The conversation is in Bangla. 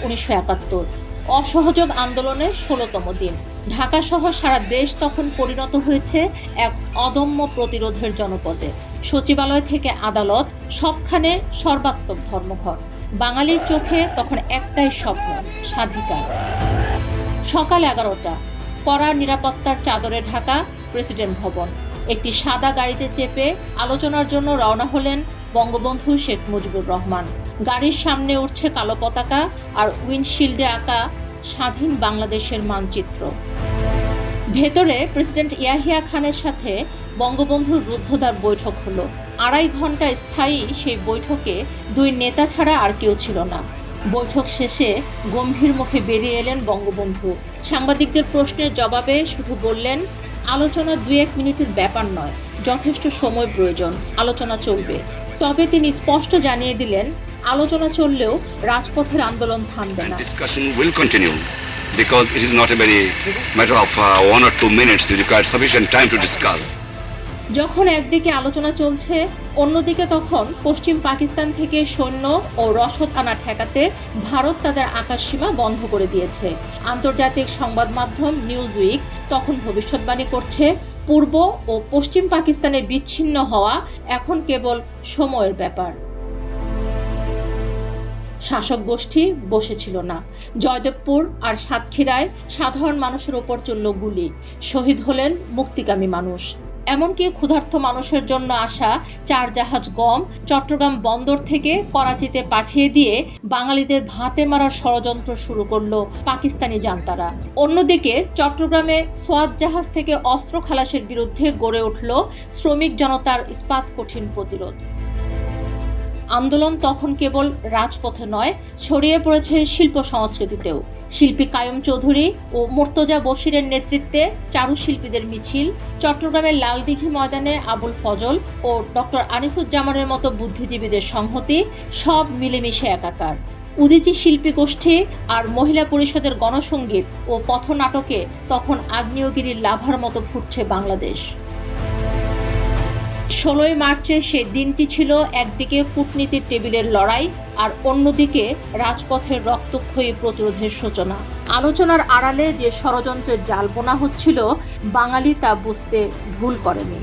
1971। অসহযোগ আন্দোলনের 16তম দিন। ঢাকাসহ সারা দেশ তখন পরিণত হয়েছে এক অদম্য প্রতিরোধের জনপদে। সচিবালয় থেকে আদালত, সবখানে সর্বাত্মক ধর্মঘট। বাঙালির চোখে তখন একটাই স্বপ্ন, স্বাধিকার। সকাল 11টা, কড়া নিরাপত্তার চাদরে ঢাকা প্রেসিডেন্ট ভবন। একটি সাদা গাড়িতে চেপে আলোচনার জন্য রওনা হলেন বঙ্গবন্ধু শেখ মুজিবুর রহমান। গাড়ির সামনে উঠছে কালো পতাকা আর উইন্ডশিল্ডে আঁকা স্বাধীন বাংলাদেশের মানচিত্র। ভেতরে প্রেসিডেন্ট ইয়াহিয়া খানের সাথে বঙ্গবন্ধুর রুদ্ধদ্বার বৈঠক হলো। 2.5 ঘন্টা স্থায়ী সেই বৈঠকে দুই নেতা ছাড়া আর কেউ ছিল না। বৈঠক শেষে গম্ভীর মুখে বেরিয়ে এলেন বঙ্গবন্ধু। সাংবাদিকদের প্রশ্নের জবাবে শুধু বললেন, আলোচনা 2-1 মিনিটের ব্যাপার নয়, যথেষ্ট সময় প্রয়োজন, আলোচনা চলবে। তবে তিনি স্পষ্ট জানিয়ে দিলেন, আলোচনা চললেও রাজপথের আন্দোলন থামবে না। Discussion will continue because it is not a very matter of 1 or 2 minutes. You require sufficient time to discuss. যখন একদিকে আলোচনা চলছে, অন্যদিকে তখন পশ্চিম পাকিস্তান থেকে সৈন্য ও রসদ আনা ঠেকাতে ভারত তাদের আকাশসীমা বন্ধ করে দিয়েছে। আন্তর্জাতিক সংবাদ মাধ্যম নিউজউইক তখন ভবিষ্যৎবাণী করছে, পূর্ব ও পশ্চিম পাকিস্তানের বিচ্ছিন্ন হওয়া এখন কেবল সময়ের ব্যাপার। শাসক গোষ্ঠী বসেছিল না। জয়দেবপুর আর সাতক্ষীরায় সাধারণ মানুষের ওপর চলল গুলি। শহীদ হলেন মুক্তিকামী মানুষ। এমনকি ক্ষুধার্ত মানুষের জন্য আসা 4 জাহাজ গম চট্টগ্রাম বন্দর থেকে করাচিতে পাঠিয়ে দিয়ে বাঙালিদের ভাতে মারার ষড়যন্ত্র শুরু করলো পাকিস্তানি জান্তারা। অন্যদিকে চট্টগ্রামে সোয়াত জাহাজ থেকে অস্ত্র খালাসের বিরুদ্ধে গড়ে উঠল শ্রমিক জনতার ইস্পাত কঠিন প্রতিরোধ। আন্দোলন তখন কেবল রাজপথে নয়, ছড়িয়ে পড়েছে শিল্প সংস্কৃতিতেও। শিল্পী কায়ুম চৌধুরী ও মুর্তজা বশিরের নেতৃত্বে চারুশিল্পীদের মিছিল, চট্টগ্রামের লালদিঘি ময়দানে আবুল ফজল ও ডক্টর আনিসুজ্জামানের মতো বুদ্ধিজীবীদের সংহতি, সব মিলেমিশে একাকার। উদীচী শিল্পী গোষ্ঠী আর মহিলা পরিষদের গণসঙ্গীত ও পথনাটকে তখন আগ্নেয়গিরির লাভার মতো ফুটছে বাংলাদেশ। 16 মার্চে সেই দিনটি ছিল একদিকে কূটনীতির টেবিলের লড়াই আর অন্যদিকে রাজপথের রক্তক্ষয়ী প্রতিরোধের সূচনা। আলোচনার আড়ালে যে ষড়যন্ত্রের জাল বোনা হচ্ছিল, বাঙালি তা বুঝতে ভুল করেনি।